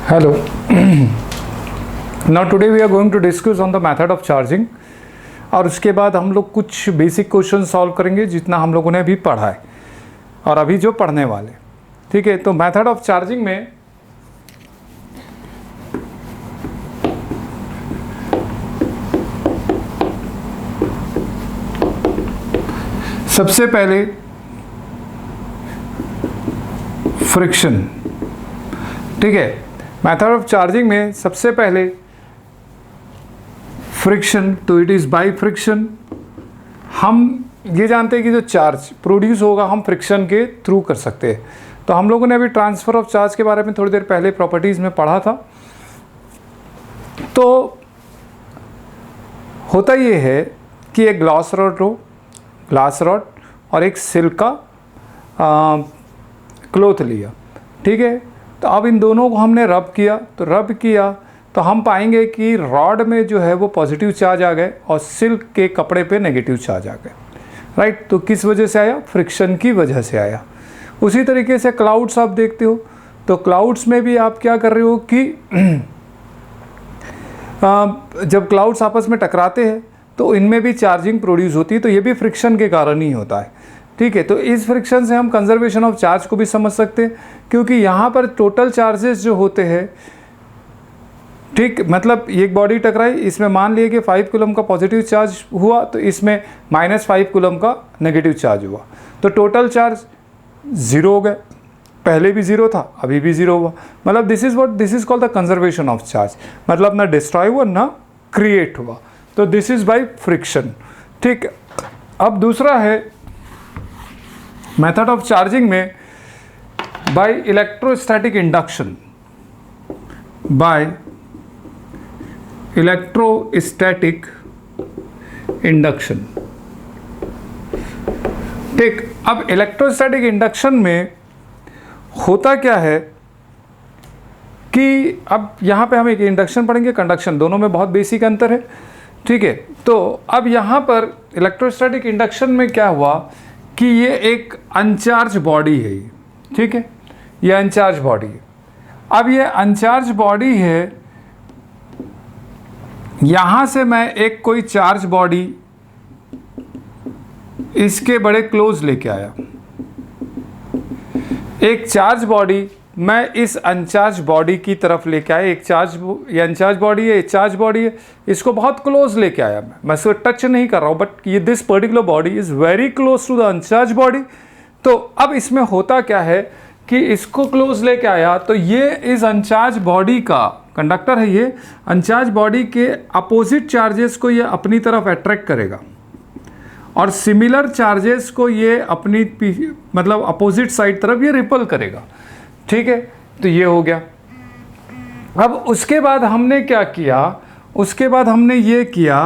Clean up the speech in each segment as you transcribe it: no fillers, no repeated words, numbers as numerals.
Hello. Now today we are going to discuss on the method of charging और उसके बाद हम लोग कुछ बेसिक क्वेश्चन सॉल्व करेंगे जितना हम लोगों ने अभी पढ़ा है और अभी जो पढ़ने वाले। ठीक है, तो मेथड ऑफ चार्जिंग में सबसे पहले फ्रिक्शन। ठीक है, मेथड ऑफ चार्जिंग में सबसे पहले फ्रिक्शन, तो इट इज़ बाय फ्रिक्शन। हम ये जानते हैं कि जो चार्ज प्रोड्यूस होगा हम फ्रिक्शन के थ्रू कर सकते हैं। तो हम लोगों ने अभी ट्रांसफ़र ऑफ चार्ज के बारे में थोड़ी देर पहले प्रॉपर्टीज़ में पढ़ा था। तो होता ये है कि एक ग्लास रॉड और एक सिल्क का क्लॉथ लिया। ठीक है, तो अब इन दोनों को हमने रब किया तो हम पाएंगे कि रॉड में जो है वो पॉजिटिव चार्ज आ गए और सिल्क के कपड़े पे नेगेटिव चार्ज आ गए। राइट, तो किस वजह से आया? फ्रिक्शन की वजह से आया। उसी तरीके से क्लाउड्स आप देखते हो, तो क्लाउड्स में भी आप क्या कर रहे हो कि जब क्लाउड्स आपस में टकराते हैं तो इनमें भी चार्जिंग प्रोड्यूस होती है, तो ये भी फ्रिक्शन के कारण ही होता है। ठीक है, तो इस फ्रिक्शन से हम कंजर्वेशन ऑफ चार्ज को भी समझ सकते हैं, क्योंकि यहाँ पर टोटल चार्जेस जो होते हैं, ठीक, मतलब एक बॉडी टकराई, इसमें मान लिए कि 5 कूलम का पॉजिटिव चार्ज हुआ तो इसमें -5 कूलम का नेगेटिव चार्ज हुआ, तो टोटल चार्ज 0 हो गए। पहले भी 0 था, अभी भी 0 हुआ। मतलब this is called the conservation of charge, मतलब ना डिस्ट्रॉय हुआ ना क्रिएट हुआ, तो दिस इज बाय फ्रिक्शन। ठीक, अब दूसरा है मेथड ऑफ चार्जिंग में बाय इलेक्ट्रोस्टैटिक इंडक्शन। ठीक, अब इलेक्ट्रोस्टैटिक इंडक्शन में होता क्या है कि अब यहाँ पे हम एक इंडक्शन पढ़ेंगे, कंडक्शन, दोनों में बहुत बेसिक अंतर है। ठीक है, तो अब यहाँ पर इलेक्ट्रोस्टैटिक इंडक्शन में क्या हुआ कि ये एक अनचार्ज बॉडी है। ठीक है, ये अनचार्ज बॉडी है। अब ये अनचार्ज बॉडी है, यहाँ से मैं एक कोई चार्ज बॉडी इसके बड़े क्लोज लेके आया। एक चार्ज बॉडी मैं इस अनचार्ज बॉडी की तरफ लेके आया। ये अनचार्ज बॉडी है, चार्ज बॉडी है, इसको बहुत क्लोज लेके आया। मैं इसको टच नहीं कर रहा हूँ, बट ये this particular body is very close to the uncharged body. तो अब इसमें होता क्या है कि इसको क्लोज लेके आया तो ये इस अनचार्ज बॉडी का कंडक्टर है, ये अनचार्ज बॉडी के अपोजिट चार्जेस को ये अपनी तरफ अट्रैक्ट करेगा और सिमिलर चार्जेस को ये अपनी मतलब अपोजिट साइड तरफ ये रिपल करेगा। ठीक है, तो ये हो गया। अब उसके बाद हमने क्या किया? उसके बाद हमने ये किया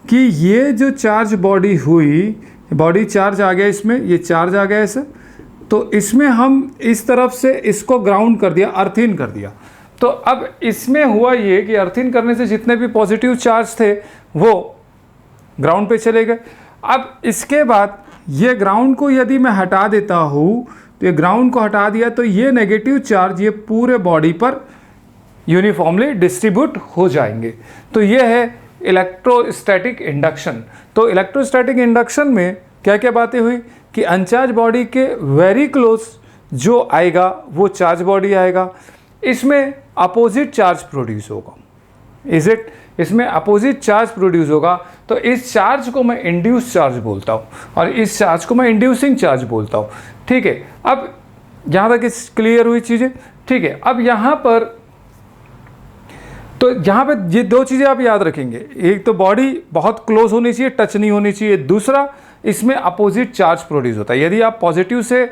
कि ये जो चार्ज बॉडी हुई, बॉडी चार्ज आ गया, इसमें ये चार्ज आ गया ऐसे, तो इसमें हम इस तरफ से इसको ग्राउंड कर दिया, अर्थिन कर दिया। तो अब इसमें हुआ ये कि अर्थिन करने से जितने भी पॉजिटिव चार्ज थे वो ग्राउंड पे चले गए। अब इसके बाद ये ग्राउंड को यदि मैं हटा देता हूँ, तो ये ग्राउंड को हटा दिया तो ये नेगेटिव चार्ज ये पूरे बॉडी पर यूनिफॉर्मली डिस्ट्रीब्यूट हो जाएंगे। तो ये है इलेक्ट्रोस्टैटिक इंडक्शन। तो इलेक्ट्रोस्टैटिक इंडक्शन में क्या क्या बातें हुई कि अनचार्ज बॉडी के वेरी क्लोज जो आएगा वो चार्ज बॉडी आएगा, इसमें अपोजिट चार्ज प्रोड्यूस होगा। इसमें अपोजिट चार्ज प्रोड्यूस होगा, तो इस चार्ज को मैं इंड्यूस चार्ज बोलता हूँ और इस चार्ज को मैं इंड्यूसिंग चार्ज बोलता हूँ। ठीक है, अब यहाँ तक क्लियर हुई चीज़ें। ठीक है, अब यहाँ पर तो यहाँ पे ये दो चीज़ें आप याद रखेंगे, एक तो बॉडी बहुत क्लोज होनी चाहिए, टच नहीं होनी चाहिए। दूसरा, इसमें अपोजिट चार्ज प्रोड्यूस होता है। यदि आप पॉजिटिव से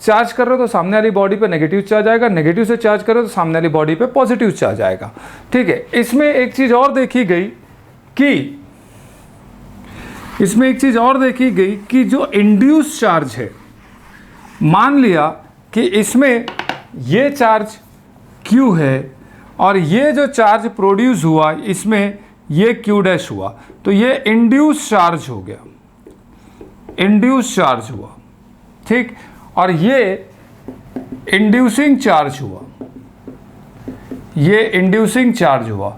चार्ज कर रहे हो तो सामने वाली बॉडी पे नेगेटिव चार्ज आएगा, नेगेटिव से चार्ज कर रहे हो तो सामने वाली बॉडी पे पॉजिटिव चार्ज आएगा। ठीक है, इसमें एक चीज़ और देखी गई कि जो इंड्यूस चार्ज है, मान लिया कि इसमें ये चार्ज Q है और ये जो चार्ज प्रोड्यूस हुआ इसमें ये Q' हुआ, तो ये इंड्यूस चार्ज हो गया, इंड्यूस चार्ज हुआ। ठीक, और ये इंड्यूसिंग चार्ज हुआ, ये इंड्यूसिंग चार्ज हुआ।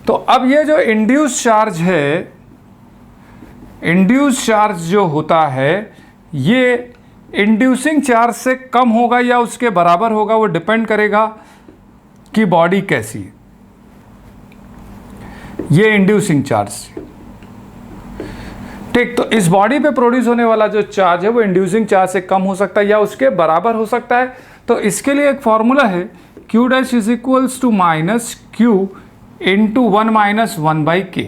तो अब ये जो इंड्यूस चार्ज है, इंड्यूस चार्ज जो होता है ये इंड्यूसिंग चार्ज से कम होगा या उसके बराबर होगा, वो डिपेंड करेगा कि बॉडी कैसी है। ये इंड्यूसिंग चार्ज, ठीक। तो इस बॉडी पे प्रोड्यूस होने वाला जो चार्ज है वो इंड्यूसिंग चार्ज से कम हो सकता है या उसके बराबर हो सकता है। तो इसके लिए एक फॉर्मूला है, Q dash is equals to minus Q into 1 minus 1 by K,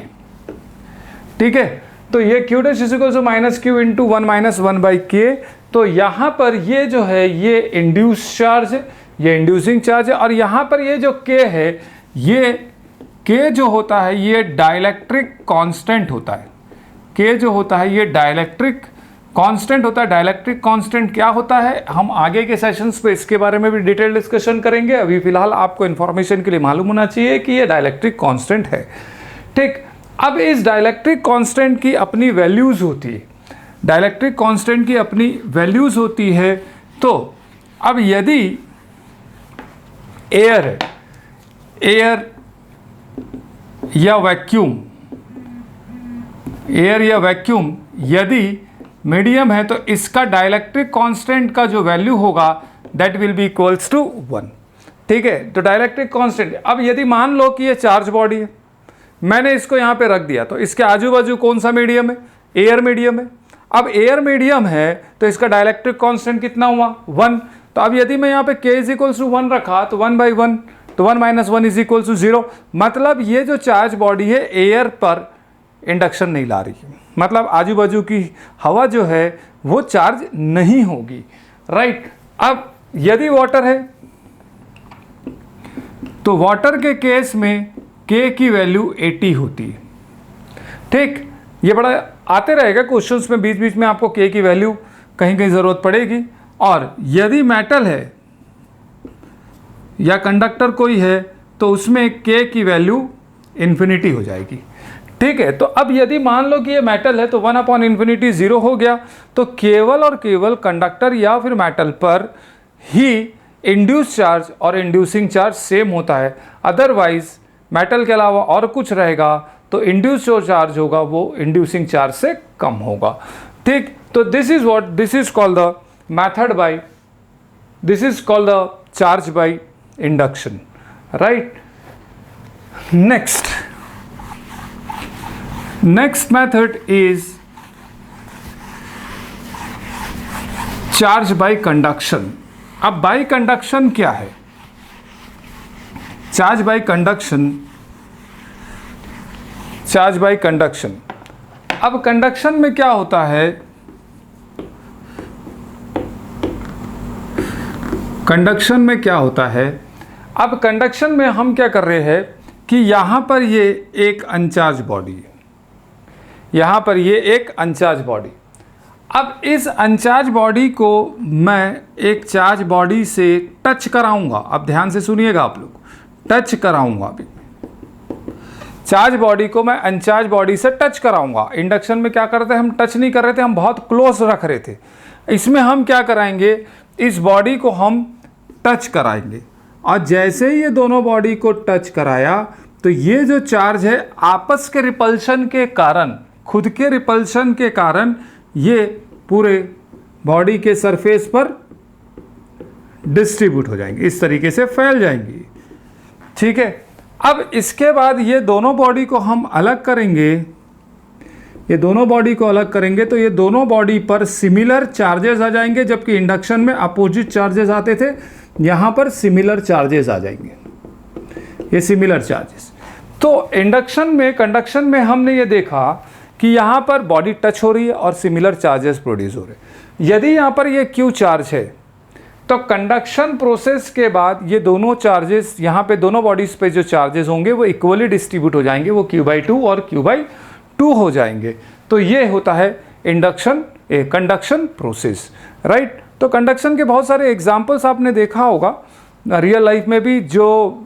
ठीक है। तो ये Q dash is equals to minus Q into 1 minus 1 by K. तो यहाँ पर ये जो है ये इंड्यूस चार्ज है, ये इंड्यूसिंग चार्ज है, और यहाँ पर ये जो K है, ये K जो होता है ये डाइलेक्ट्रिक कांस्टेंट होता है। K जो होता है ये डाइलेक्ट्रिक कांस्टेंट होता है। डाइलेक्ट्रिक कांस्टेंट क्या होता है, हम आगे के सेशंस पे इसके बारे में भी डिटेल डिस्कशन करेंगे। अभी फिलहाल आपको इन्फॉर्मेशन के लिए मालूम होना चाहिए कि ये डाइलेक्ट्रिक कांस्टेंट है, ठीक। अब इस डाइलेक्ट्रिक कांस्टेंट की अपनी वैल्यूज होती है, डाइलेक्ट्रिक कांस्टेंट की अपनी वैल्यूज होती है। तो अब यदि एयर है, एयर या वैक्यूम, एयर या वैक्यूम यदि मीडियम है तो इसका डाइलेक्ट्रिक कांस्टेंट का जो वैल्यू होगा that will be equals to 1, ठीक है। तो डाइलेक्ट्रिक कांस्टेंट, अब यदि मान लो कि ये चार्ज बॉडी है, मैंने इसको यहाँ पे रख दिया, तो इसके आजू बाजू कौन सा मीडियम है, एयर मीडियम है। अब एयर मीडियम है तो इसका डाइलेक्ट्रिक कांस्टेंट कितना हुआ, 1। तो अब यदि मैं यहाँ पे K इज इक्वल्स टू 1 रखा तो 1 बाई 1, तो 1 माइनस 1 इज इक्वल्स टू 0। मतलब ये जो चार्ज बॉडी है एयर पर इंडक्शन नहीं ला रही है, मतलब आजू बाजू की हवा जो है वो चार्ज नहीं होगी, राइट। अब यदि वाटर है तो वाटर के केस में K की वैल्यू 80 होती है, ठीक। ये बड़ा आते रहेगा क्वेश्चंस में, बीच बीच में आपको K की वैल्यू कहीं कहीं ज़रूरत पड़ेगी। और यदि मेटल है या कंडक्टर कोई है तो उसमें K की वैल्यू इन्फिनिटी हो जाएगी, ठीक है। तो अब यदि मान लो कि ये मेटल है तो 1 अपॉन इन्फिनिटी 0 हो गया। तो केवल और केवल कंडक्टर या फिर मेटल पर ही इंड्यूस चार्ज और इंड्यूसिंग चार्ज सेम होता है, अदरवाइज मेटल के अलावा और कुछ रहेगा तो इंड्यूस जो चार्ज होगा वो इंड्यूसिंग चार्ज से कम होगा, ठीक। तो this is what this is called the method by, this is called the charge by induction, right. Next method is charge by conduction। अब by conduction क्या है, charge by conduction, charge by conduction. अब conduction में क्या होता है, conduction में क्या होता है, अब कंडक्शन में हम क्या कर रहे हैं कि यहाँ पर ये एक अनचार्ज बॉडी है, यहाँ पर ये एक अनचार्ज बॉडी। अब इस अनचार्ज बॉडी को मैं एक चार्ज बॉडी से टच कराऊंगा। अब ध्यान से सुनिएगा आप लोग, टच कराऊंगा। अभी चार्ज बॉडी को मैं अनचार्ज बॉडी से टच कराऊंगा। इंडक्शन में क्या करते हैं, हम टच नहीं कर रहे थे, हम बहुत क्लोज रख रहे थे। इसमें हम क्या कराएंगे, इस बॉडी को हम टच कराएंगे, और जैसे ही ये दोनों बॉडी को टच कराया तो ये जो चार्ज है आपस के रिपल्शन के कारण, खुद के रिपल्शन के कारण ये पूरे बॉडी के सरफेस पर डिस्ट्रीब्यूट हो जाएंगे, इस तरीके से फैल जाएंगी, ठीक है। अब इसके बाद ये दोनों बॉडी को हम अलग करेंगे, ये दोनों बॉडी को अलग करेंगे तो ये दोनों बॉडी पर सिमिलर चार्जेस आ जाएंगे, जबकि इंडक्शन में अपोजिट चार्जेस आते थे, यहाँ पर सिमिलर चार्जेस आ जाएंगे, ये सिमिलर चार्जेस। तो इंडक्शन में, कंडक्शन में हमने ये देखा कि यहाँ पर बॉडी टच हो रही है और सिमिलर चार्जेस प्रोड्यूस हो रहे हैं। यदि यहाँ पर ये Q चार्ज है तो कंडक्शन प्रोसेस के बाद ये दोनों चार्जेस, यहाँ पे दोनों बॉडीज पे जो चार्जेस होंगे वो इक्वली डिस्ट्रीब्यूट हो जाएंगे, वो Q/2 और Q/2 हो जाएंगे। तो ये होता है इंडक्शन, कंडक्शन प्रोसेस, राइट। तो कंडक्शन के बहुत सारे एग्जाम्पल्स आपने देखा होगा रियल लाइफ में भी, जो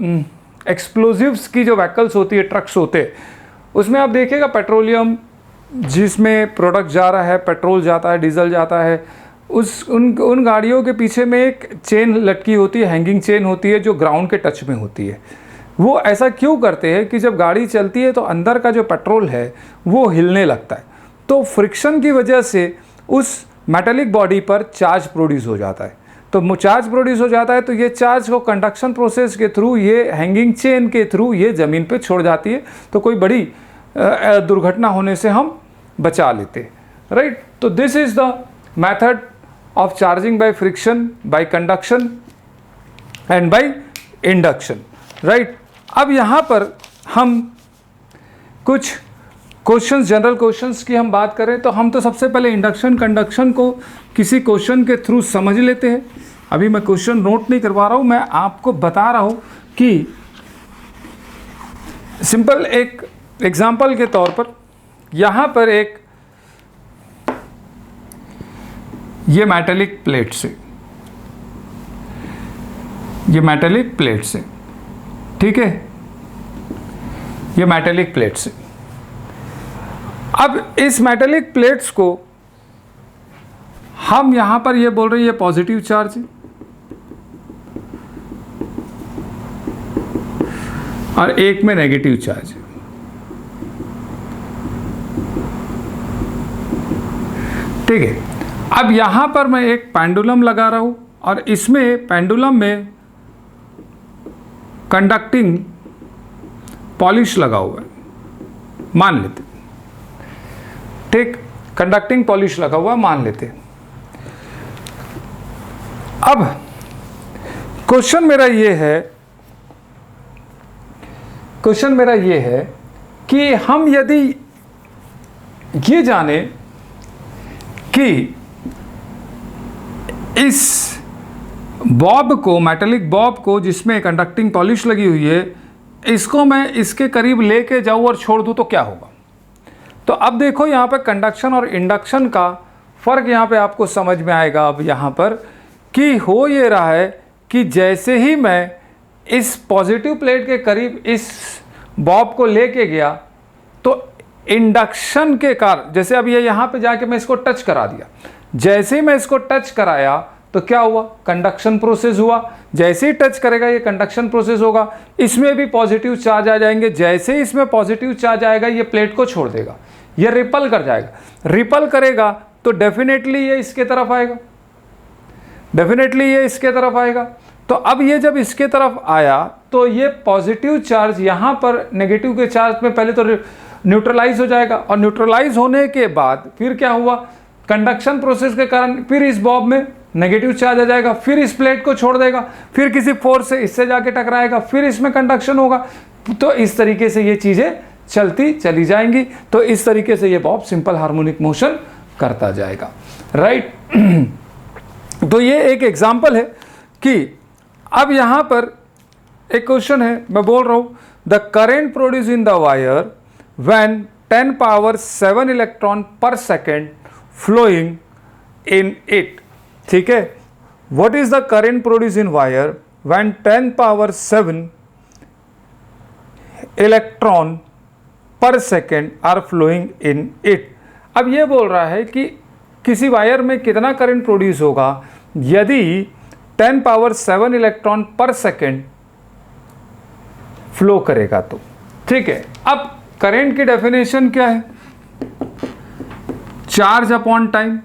एक्सप्लोजिव्स की जो व्हीकल्स होती है, ट्रक्स होते हैं, उसमें आप देखिएगा पेट्रोलियम जिसमें प्रोडक्ट जा रहा है, पेट्रोल जाता है, डीजल जाता है, उन गाड़ियों के पीछे में एक चेन लटकी होती है, हैंगिंग चेन होती है जो ग्राउंड के टच में होती है। वो ऐसा क्यों करते हैं कि जब गाड़ी चलती है तो अंदर का जो पेट्रोल है वो हिलने लगता है, तो फ्रिक्शन की वजह से उस मेटेलिक बॉडी पर चार्ज प्रोड्यूस हो जाता है। तो चार्ज प्रोड्यूस हो जाता है तो ये चार्ज को कंडक्शन प्रोसेस के थ्रू, ये हैंगिंग चेन के थ्रू ये ज़मीन पे छोड़ जाती है, तो कोई बड़ी दुर्घटना होने से हम बचा लेते हैं, राइट। तो this is the method of charging by friction, bye conduction and by induction, right. अब यहाँ पर हम कुछ क्वेश्चंस, जनरल क्वेश्चंस की हम बात करें तो हम तो सबसे पहले इंडक्शन कंडक्शन को किसी क्वेश्चन के थ्रू समझ लेते हैं। अभी मैं क्वेश्चन नोट नहीं करवा रहा हूँ, मैं आपको बता रहा हूँ कि सिंपल एक एग्जाम्पल के तौर पर यहाँ पर एक ये मेटेलिक प्लेट से, ये मेटेलिक प्लेट से, ठीक है, ये मेटेलिक प्लेट से। अब इस मेटेलिक प्लेट्स को हम यहां पर ये बोल रहे हैं ये पॉजिटिव चार्ज है और एक में नेगेटिव चार्ज है, ठीक है। अब यहां पर मैं एक पेंडुलम लगा रहा हूं और इसमें पेंडुलम में कंडक्टिंग पॉलिश लगा हुआ है, मान लेते, ठीक, कंडक्टिंग पॉलिश लगा हुआ मान लेते। अब क्वेश्चन मेरा ये है कि हम यदि ये जाने कि इस बॉब को, मेटेलिक बॉब को जिसमें कंडक्टिंग पॉलिश लगी हुई है, इसको मैं इसके करीब लेके जाऊं और छोड़ दूं तो क्या होगा। तो अब देखो यहाँ पे कंडक्शन और इंडक्शन का फ़र्क यहाँ पे आपको समझ में आएगा। अब यहाँ पर कि हो ये रहा है कि जैसे ही मैं इस पॉजिटिव प्लेट के करीब इस बॉब को लेके गया तो इंडक्शन के कारण, जैसे अब ये यहाँ पे जाके मैं इसको टच करा दिया, जैसे ही मैं इसको टच कराया तो क्या हुआ, कंडक्शन प्रोसेस हुआ। जैसे ही टच करेगा ये कंडक्शन प्रोसेस होगा, इसमें भी पॉजिटिव चार्ज आ जाएंगे। जैसे ही इसमें पॉजिटिव चार्ज आएगा ये प्लेट को छोड़ देगा, ये रिपल कर जाएगा। रिपल करेगा तो डेफिनेटली ये इसके तरफ आएगा, डेफिनेटली ये इसके तरफ आएगा। तो अब ये जब इसके तरफ आया तो ये पॉजिटिव चार्ज यहाँ पर नेगेटिव के चार्ज में पहले तो न्यूट्रलाइज हो जाएगा और न्यूट्रलाइज होने के बाद फिर क्या हुआ, कंडक्शन प्रोसेस के कारण फिर इस बॉब में नेगेटिव चार्ज आ जाएगा, फिर इस प्लेट को छोड़ देगा, फिर किसी फोर्स से इससे जाके टकराएगा, फिर इसमें कंडक्शन होगा। तो इस तरीके से ये चीज़ें चलती चली जाएंगी। तो इस तरीके से ये बॉब सिंपल हार्मोनिक मोशन करता जाएगा, राइट। तो ये एक एग्जाम्पल है कि अब यहाँ पर एक क्वेश्चन है, मैं बोल रहा हूँ the current produce in the wire when 10 power 7 electron per second flowing in it, ठीक है। What is the current produce in wire when 10 power 7 electron per second are flowing in it. अब ये बोल रहा है कि किसी वायर में कितना करंट प्रोड्यूस होगा यदि 10 power 7 electron per second flow करेगा तो, ठीक है। अब करंट की डेफिनेशन क्या है, चार्ज अपॉन टाइम,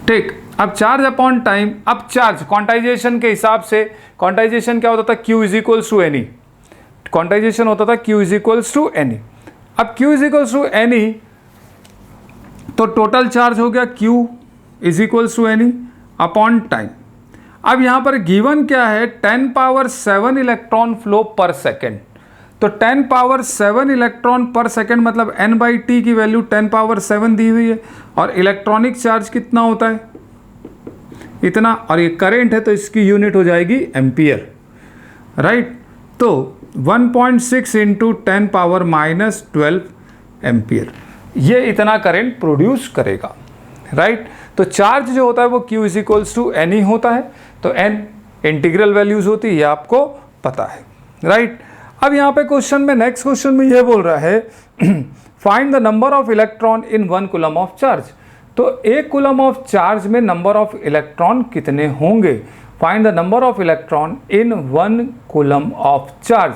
ठीक। अब चार्ज अपॉन टाइम, अब चार्ज क्वांटाइजेशन के हिसाब से, क्वांटाइजेशन क्या होता था, Q is equals to n e, quantization होता था Q is equals to n e. अब Q is equals to n e तो टोटल चार्ज हो गया Q is equals to n e upon time. अब यहां पर गिवन क्या है, 10 power 7 electron flow per second. तो 10 पावर 7 इलेक्ट्रॉन पर सेकेंड मतलब n/t की वैल्यू 10 पावर 7 दी हुई है और इलेक्ट्रॉनिक चार्ज कितना होता है, इतना, और ये करंट है तो इसकी यूनिट हो जाएगी एम्पियर, राइट। तो 1.6 इंटू 10 पावर -12 एम्पियर, ये इतना करंट प्रोड्यूस करेगा, राइट। तो चार्ज जो होता है वो Q is equals to N ही होता है, तो n इंटीग्रल वैल्यूज होती है, ये आपको पता है, राइट। अब यहाँ पे क्वेश्चन में, नेक्स्ट क्वेश्चन में ये बोल रहा है find the number of electron in 1 coulomb of charge. तो 1 कूलम ऑफ चार्ज में नंबर ऑफ इलेक्ट्रॉन कितने होंगे, find the number of electron in 1 coulomb of charge.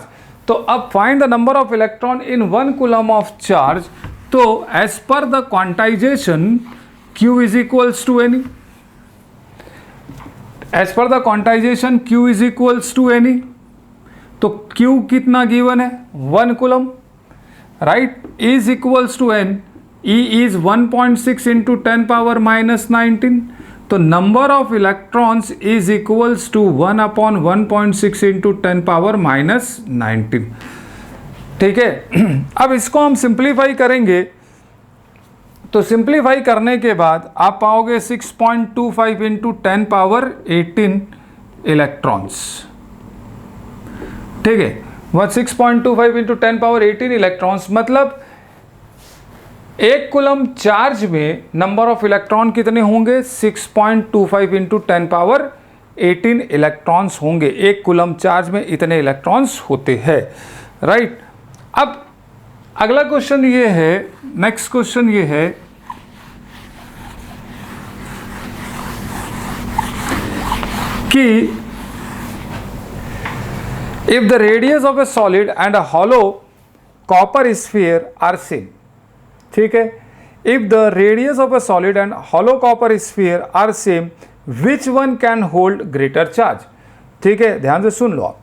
तो अब find the number of electron in 1 coulomb of charge, तो as per the quantization Q is equals to n e, as per the quantization Q is equals to n e, तो Q कितना given है 1 coulomb, right, is equals to n, E is 1.6 into 10 power minus 19, तो number of electrons is equals to 1 upon 1.6 into 10 power minus 19। ठीक है, अब इसको हम simplify करेंगे, तो सिंप्लीफाई करने के बाद आप पाओगे 6.25 इंटू 10 पावर 18 इलेक्ट्रॉन्स। ठीक है, वह 6.25 इंटू 10 पावर 18 इलेक्ट्रॉन्स, मतलब 1 कूलम चार्ज में नंबर ऑफ इलेक्ट्रॉन कितने होंगे 6.25 इंटू 10 पावर 18 इलेक्ट्रॉन्स होंगे। 1 कूलम चार्ज में इतने इलेक्ट्रॉन्स होते हैं, राइट। अब अगला क्वेश्चन ये है, नेक्स्ट क्वेश्चन ये है कि if the radius of a solid and a hollow copper sphere are same, ठीक है, if the radius of a solid and hollow copper sphere are same which one can hold greater charge. ठीक है, ध्यान से सुन लो आप,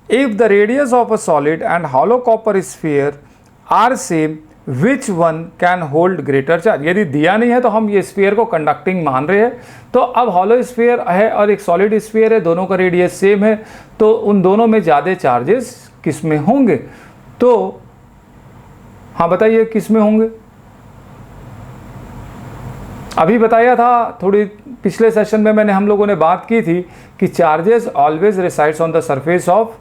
if the radius of a solid and hollow copper sphere are same which one can hold greater charge. यदि दिया नहीं है तो हम ये स्फीयर को कंडक्टिंग मान रहे हैं, तो अब हॉलो स्फीयर है और एक सॉलिड स्फीयर है, दोनों का रेडियस सेम है, तो उन दोनों में ज़्यादा चार्जेस किस में होंगे, तो हाँ बताइए किस में होंगे। अभी बताया था, थोड़ी पिछले सेशन में मैंने हम लोगों ने बात की थी कि charges always resides on the surface of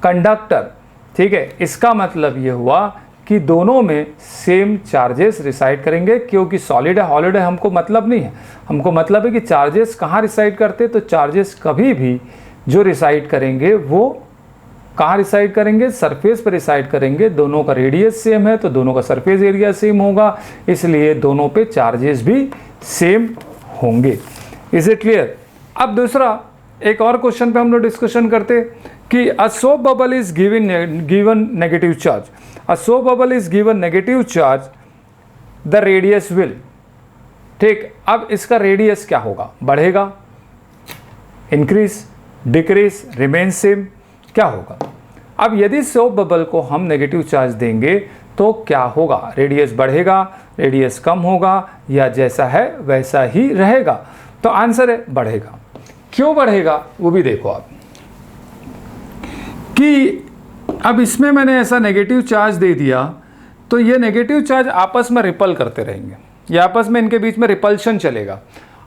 conductor. ठीक है, इसका मतलब ये हुआ कि दोनों में सेम चार्जेस रिसाइड करेंगे, क्योंकि सॉलिड है हॉलिड है हमको मतलब नहीं है, हमको मतलब है कि चार्जेस कहाँ रिसाइड करते, तो चार्जेस कभी भी जो रिसाइड करेंगे वो कहाँ रिसाइड करेंगे, सरफेस पर रिसाइड करेंगे। दोनों का रेडियस सेम है तो दोनों का सरफेस एरिया सेम होगा, इसलिए दोनों पे चार्जेस भी सेम होंगे। Is it clear. अब दूसरा एक और क्वेश्चन पे हम लोग डिस्कशन करते कि a soap bubble is given negative charge, a soap bubble is given negative charge, the radius will. ठीक, अब इसका रेडियस क्या होगा, बढ़ेगा, इंक्रीज, डिक्रीज, रिमेन सेम, क्या होगा। अब यदि सोप बबल को हम नेगेटिव चार्ज देंगे तो क्या होगा, रेडियस बढ़ेगा, रेडियस कम होगा, या जैसा है वैसा ही रहेगा। तो आंसर है बढ़ेगा। क्यों बढ़ेगा वो भी देखो आप, कि अब इसमें मैंने ऐसा नेगेटिव चार्ज दे दिया तो ये नेगेटिव चार्ज आपस में रिपल करते रहेंगे, ये आपस में इनके बीच में रिपल्शन चलेगा,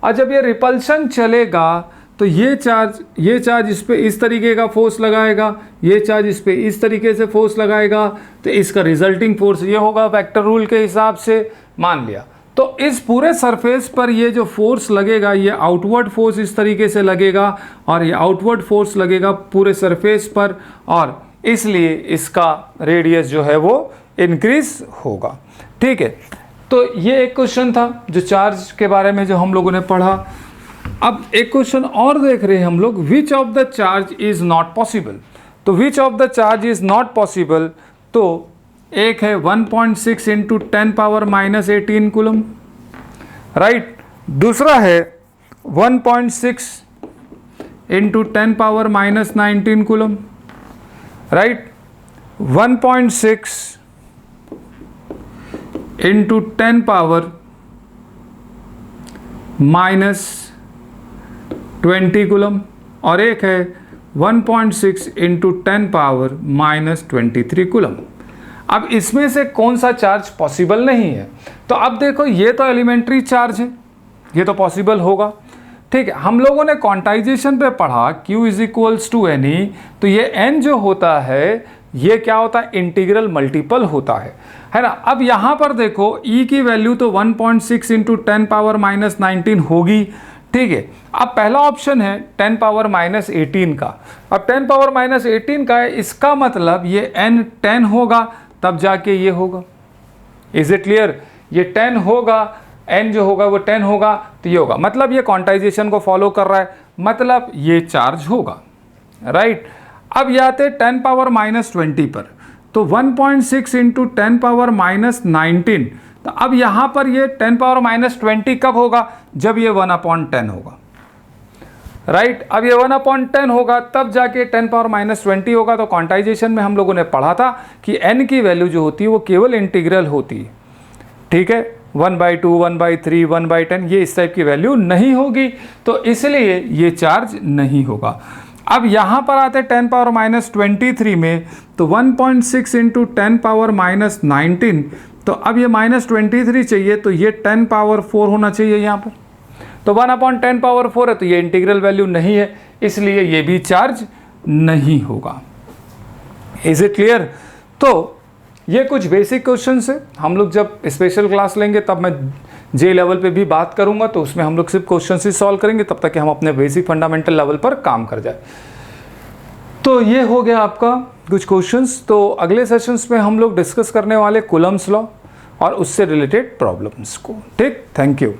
और जब ये रिपल्शन चलेगा तो ये चार्ज इस पे इस तरीके का फोर्स लगाएगा, ये चार्ज इस पे इस तरीके से फोर्स लगाएगा, तो इसका रिजल्टिंग फोर्स ये होगा वेक्टर रूल के हिसाब से, मान लिया। तो इस पूरे सरफेस पर ये जो फोर्स लगेगा, ये आउटवर्ड फोर्स इस तरीके से लगेगा और ये आउटवर्ड फोर्स लगेगा पूरे सरफेस पर, और इसलिए इसका रेडियस जो है वो इंक्रीज होगा। ठीक है, तो ये एक क्वेश्चन था जो चार्ज के बारे में जो हम लोगों ने पढ़ा। अब एक क्वेश्चन और देख रहे हैं हम लोग, which of the charge is not possible. तो which of the charge is not possible, तो एक है 1.6 into 10 power minus 18 coulomb, right. दूसरा है 1.6 into 10 power minus 19 coulomb, right. 1.6 into 10 power minus 20 coulomb, और एक है 1.6 इंटू 10 पावर माइनस 23 कूलम। अब इसमें से कौन सा चार्ज पॉसिबल नहीं है, तो अब देखो ये तो एलिमेंट्री चार्ज है, ये तो पॉसिबल होगा। ठीक है, हम लोगों ने क्वांटाइजेशन पे पढ़ा Q is equals to n e, तो ये n जो होता है ये क्या होता है, इंटीग्रल मल्टीपल होता है ना। अब यहाँ पर देखो E की वैल्यू तो 1.6 इंटू 10 पावर माइनस 19 होगी। ठीक है, अब पहला ऑप्शन है 10 पावर माइनस 18 का, अब 10 पावर माइनस 18 का है, इसका मतलब ये n 10 होगा तब जाके ये होगा। इज इट क्लियर, ये 10 होगा, n जो होगा वो 10 होगा तो ये होगा, मतलब ये क्वांटाइजेशन को फॉलो कर रहा है। मतलब ये चार्ज होगा, राइट। अब ये आते 10 पावर माइनस 20 पर, तो 1.6 इंटू 10 पावर माइनस 19, तो अब यहाँ पर ये 10 पावर माइनस 20 कब होगा, जब ये 1/10 होगा, राइट। अब ये 1/10 होगा तब जाके 10 पावर माइनस 20 होगा। तो क्वांटाइजेशन में हम लोगों ने पढ़ा था कि n की वैल्यू जो होती है वो केवल इंटीग्रल होती है, ठीक है। 1/2, 1/3, 1/10 ये इस टाइप की वैल्यू नहीं होगी, तो इसलिए ये चार्ज नहीं होगा। अब यहाँ पर आते 10 पावर माइनस 23 में, तो 1.6 इंटू 10 पावर माइनस 19, तो अब ये माइनस 23 चाहिए, तो ये 10 पावर 4 होना चाहिए यहाँ पर, तो 1/10 पावर 4 है, तो ये इंटीग्रल वैल्यू नहीं है, इसलिए ये भी चार्ज नहीं होगा। Is it clear? तो ये कुछ बेसिक क्वेश्चन है, हम लोग जब स्पेशल क्लास लेंगे तब मैं जे लेवल पे भी बात करूंगा, तो उसमें हम लोग सिर्फ क्वेश्चन ही सॉल्व करेंगे, तब तक कि हम अपने बेसिक फंडामेंटल लेवल पर काम कर जाए। तो ये हो गया आपका कुछ क्वेश्चंस। तो अगले सेशंस में हम लोग डिस्कस करने वाले कूलम्स लॉ और उससे रिलेटेड प्रॉब्लम्स को, ठीक। Thank you.